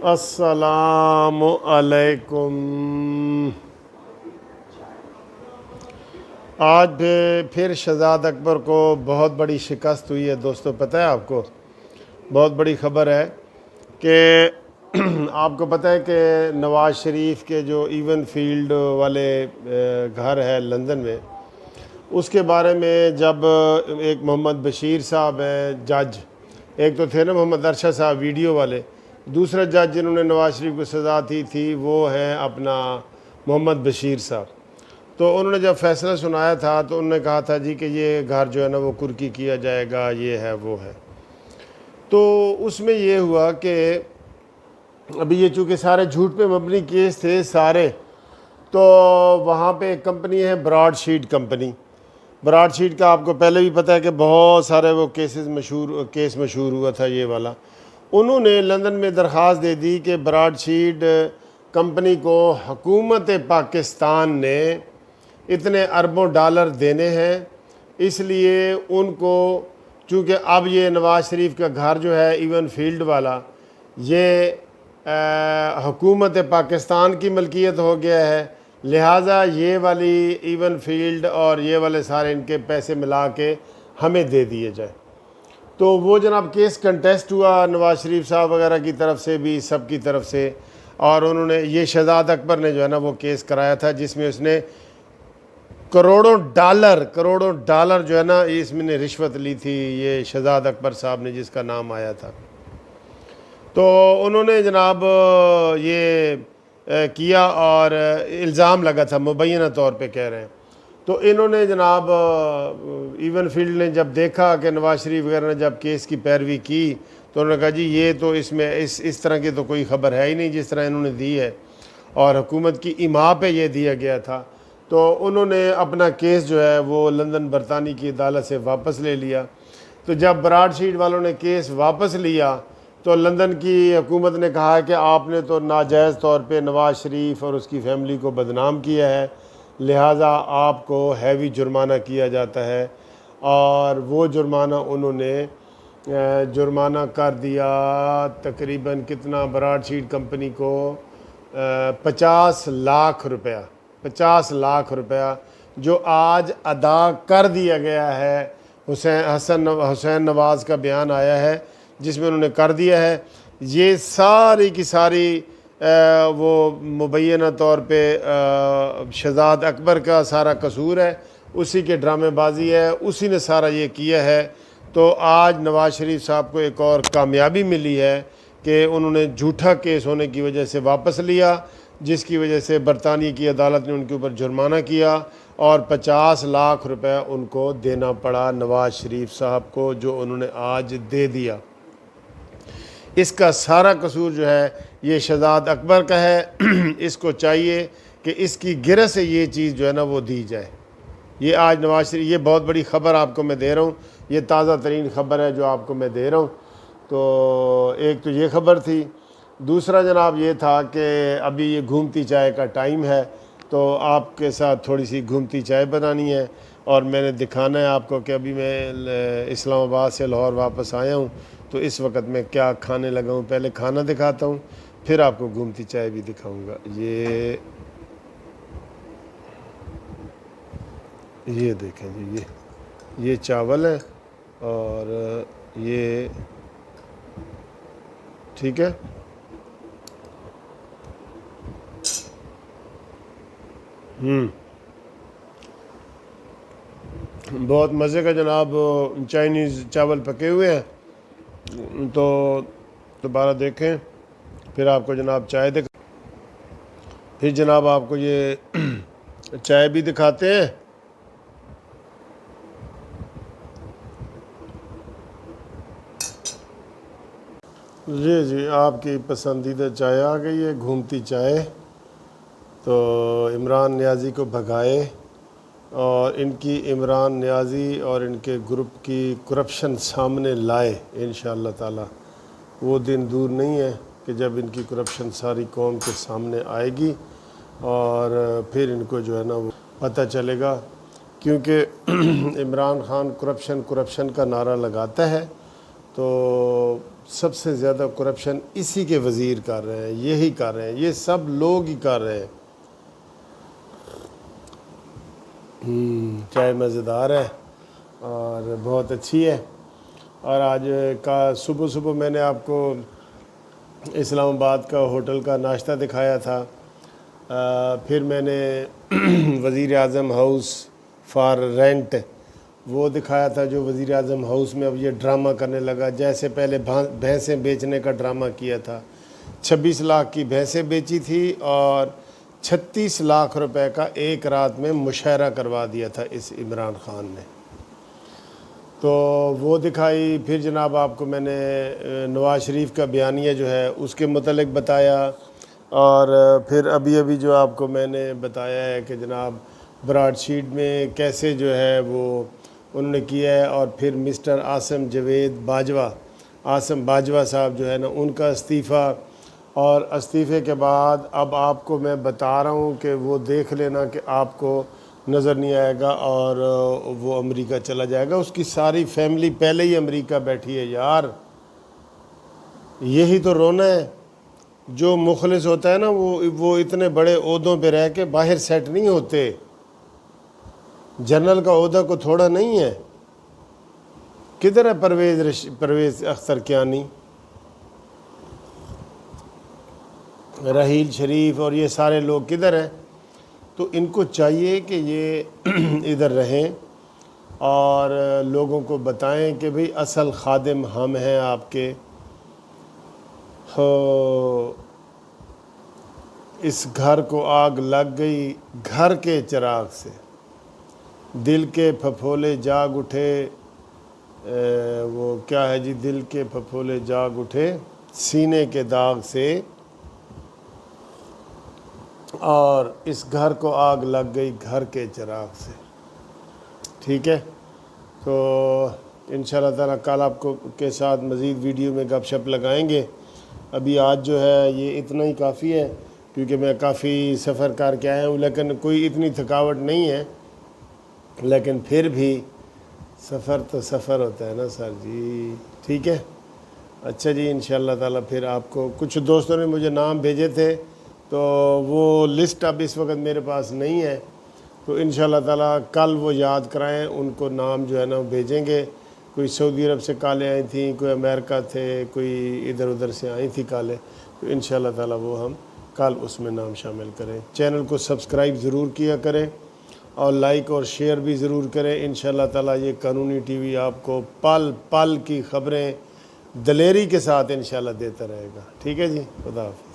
السلام علیکم۔ آج پھر شہزاد اکبر کو بہت بڑی شکست ہوئی ہے دوستو، پتہ ہے آپ کو؟ بہت بڑی خبر ہے کہ آپ کو پتہ ہے کہ نواز شریف کے جو ایون فیلڈ والے گھر ہے لندن میں، اس کے بارے میں جب ایک محمد بشیر صاحب ہیں جج، ایک تو تھے نا محمد ارشد صاحب ویڈیو والے، دوسرا جج جنہوں نے نواز شریف کو سزا دی تھی وہ ہیں اپنا محمد بشیر صاحب۔ تو انہوں نے جب فیصلہ سنایا تھا تو انہوں نے کہا تھا جی کہ یہ گھر جو ہے نا وہ کرکی کیا جائے گا، یہ ہے وہ ہے۔ تو اس میں یہ ہوا کہ ابھی یہ چونکہ سارے جھوٹ پہ مبنی کیس تھے سارے، تو وہاں پہ ایک کمپنی ہے Broadsheet company. Broadsheet کا آپ کو پہلے بھی پتہ ہے کہ بہت سارے وہ کیس مشہور ہوا تھا یہ والا۔ انہوں نے لندن میں درخواست دے دی کہ براڈ شیٹ کمپنی کو حکومت پاکستان نے اتنے اربوں ڈالر دینے ہیں، اس لیے ان کو، چونکہ اب یہ نواز شریف کا گھر جو ہے ایون فیلڈ والا یہ حکومت پاکستان کی ملکیت ہو گیا ہے، لہٰذا یہ والی ایون فیلڈ اور یہ والے سارے ان کے پیسے ملا کے ہمیں دے دیے جائے۔ تو وہ جناب کیس کنٹیسٹ ہوا نواز شریف صاحب وغیرہ کی طرف سے بھی، سب کی طرف سے، اور انہوں نے یہ شہزاد اکبر نے جو ہے نا وہ کیس کرایا تھا جس میں اس نے کروڑوں ڈالر جو ہے نا اس میں نے رشوت لی تھی، یہ شہزاد اکبر صاحب نے جس کا نام آیا تھا۔ تو انہوں نے جناب یہ کیا اور الزام لگا تھا، مبینہ طور پہ کہہ رہے ہیں۔ تو انہوں نے جناب ایون فیلڈ نے جب دیکھا کہ نواز شریف وغیرہ نے جب کیس کی پیروی کی تو انہوں نے کہا جی یہ تو اس میں اس طرح کی تو کوئی خبر ہے ہی نہیں جس طرح انہوں نے دی ہے، اور حکومت کی ایما پہ یہ دیا گیا تھا۔ تو انہوں نے اپنا کیس جو ہے وہ لندن برطانیہ کی عدالت سے واپس لے لیا۔ تو جب براڈ شیٹ والوں نے کیس واپس لیا تو لندن کی حکومت نے کہا کہ آپ نے تو ناجائز طور پہ نواز شریف اور اس کی فیملی کو بدنام کیا ہے، لہٰذا آپ کو ہیوی جرمانہ کیا جاتا ہے، اور وہ جرمانہ انہوں نے جرمانہ کر دیا تقریباً کتنا، براڈ شیٹ کمپنی کو 50 لاکھ روپیہ جو آج ادا کر دیا گیا ہے۔ حسین نواز کا بیان آیا ہے جس میں انہوں نے کر دیا ہے۔ یہ ساری کی ساری وہ مبینہ طور پہ شہزاد اکبر کا سارا قصور ہے، اسی کے ڈرامے بازی ہے، اسی نے سارا یہ کیا ہے۔ تو آج نواز شریف صاحب کو ایک اور کامیابی ملی ہے کہ انہوں نے جھوٹا کیس ہونے کی وجہ سے واپس لیا، جس کی وجہ سے برطانیہ کی عدالت نے ان کے اوپر جرمانہ کیا اور 50 لاکھ روپے ان کو دینا پڑا نواز شریف صاحب کو، جو انہوں نے آج دے دیا۔ اس کا سارا قصور جو ہے یہ شہزاد اکبر کا ہے۔ اس کو چاہیے کہ اس کی گرہ سے یہ چیز جو ہے نا وہ دی جائے۔ یہ آج نواز شریف، یہ بہت بڑی خبر آپ کو میں دے رہا ہوں، یہ تازہ ترین خبر ہے جو آپ کو میں دے رہا ہوں۔ تو ایک تو یہ خبر تھی، دوسرا جناب یہ تھا کہ ابھی یہ گھومتی چائے کا ٹائم ہے، تو آپ کے ساتھ تھوڑی سی گھومتی چائے بنانی ہے، اور میں نے دکھانا ہے آپ کو کہ ابھی میں اسلام آباد سے لاہور واپس آیا ہوں، تو اس وقت میں کیا کھانے لگا ہوں۔ پہلے کھانا دکھاتا ہوں، پھر آپ کو گھومتی چائے بھی دکھاؤں گا۔ یہ دیکھیں جی، یہ چاول ہے اور یہ ٹھیک ہے۔ بہت مزے کا جناب چائنیز چاول پکے ہوئے ہیں، تو دوبارہ دیکھیں، پھر آپ کو جناب چائے پھر جناب آپ کو یہ چائے بھی دکھاتے ہیں۔ جی آپ کی پسندیدہ چائے آ گئی ہے، گھومتی چائے۔ تو عمران نیازی کو بھگائے، اور ان کی عمران نیازی اور ان کے گروپ کی کرپشن سامنے لائے، انشاءاللہ تعالی وہ دن دور نہیں ہے کہ جب ان کی کرپشن ساری قوم کے سامنے آئے گی، اور پھر ان کو جو ہے نا وہ پتہ چلے گا، کیونکہ عمران خان کرپشن کا نعرہ لگاتا ہے، تو سب سے زیادہ کرپشن اسی کے وزیر کر رہے ہیں، یہی کر رہے ہیں، یہ سب لوگ ہی کر رہے ہیں۔ چائے مزیدار ہے اور بہت اچھی ہے۔ اور آج کا صبح میں نے آپ کو اسلام آباد کا ہوٹل کا ناشتہ دکھایا تھا، پھر میں نے وزیر اعظم ہاؤس فار رینٹ وہ دکھایا تھا، جو وزیر اعظم ہاؤس میں اب یہ ڈرامہ کرنے لگا، جیسے پہلے بھینسیں بیچنے کا ڈرامہ کیا تھا، 26 لاکھ کی بھینسیں بیچی تھی اور 36 لاکھ روپے کا ایک رات میں مشاہرہ کروا دیا تھا اس عمران خان نے، تو وہ دکھائی۔ پھر جناب آپ کو میں نے نواز شریف کا بیانیہ جو ہے اس کے متعلق بتایا، اور پھر ابھی جو آپ کو میں نے بتایا ہے کہ جناب براڈ شیٹ میں کیسے جو ہے وہ انہوں نے کیا ہے، اور پھر مسٹر عاصم باجوہ صاحب جو ہے نا ان کا استعفیٰ، اور استعفے کے بعد اب آپ کو میں بتا رہا ہوں کہ وہ دیکھ لینا کہ آپ کو نظر نہیں آئے گا اور وہ امریکہ چلا جائے گا، اس کی ساری فیملی پہلے ہی امریکہ بیٹھی ہے یار۔ یہی تو رونا ہے، جو مخلص ہوتا ہے نا وہ اتنے بڑے عہدوں پہ رہ کے باہر سیٹ نہیں ہوتے، جنرل کا عہدہ کو تھوڑا نہیں ہے۔ کدھر ہے پرویز اختر کیانی، راحیل شریف اور یہ سارے لوگ کدھر ہیں؟ تو ان کو چاہیے کہ یہ ادھر رہیں اور لوگوں کو بتائیں کہ بھئی اصل خادم ہم ہیں آپ کے۔ اس گھر کو آگ لگ گئی گھر کے چراغ سے، دل کے پھپھولے جاگ اٹھے، وہ کیا ہے جی، دل کے پھپھولے جاگ اٹھے سینے کے داغ سے، اور اس گھر کو آگ لگ گئی گھر کے چراغ سے۔ ٹھیک ہے، تو انشاءاللہ تعالیٰ کل آپ کو کے ساتھ مزید ویڈیو میں گپ شپ لگائیں گے۔ ابھی آج جو ہے یہ اتنا ہی کافی ہے، کیونکہ میں کافی سفر کر کے آیا ہوں، لیکن کوئی اتنی تھکاوٹ نہیں ہے، لیکن پھر بھی سفر تو سفر ہوتا ہے نا سر جی۔ ٹھیک ہے، اچھا جی، انشاءاللہ تعالیٰ پھر آپ کو کچھ دوستوں نے مجھے نام بھیجے تھے، تو وہ لسٹ اب اس وقت میرے پاس نہیں ہے، تو انشاءاللہ تعالیٰ کل وہ یاد کرائیں، ان کو نام جو ہے نا بھیجیں گے۔ کوئی سعودی عرب سے کالیں آئی تھیں، کوئی امریکہ تھے، کوئی ادھر ادھر سے آئی تھی کالیں، تو انشاءاللہ تعالیٰ وہ ہم کل اس میں نام شامل کریں۔ چینل کو سبسکرائب ضرور کیا کریں اور لائک اور شیئر بھی ضرور کریں۔ انشاءاللہ تعالیٰ یہ قانونی ٹی وی آپ کو پل پل کی خبریں دلیری کے ساتھ انشاءاللہ دیتا رہے گا۔ ٹھیک ہے جی، خدا حافظ۔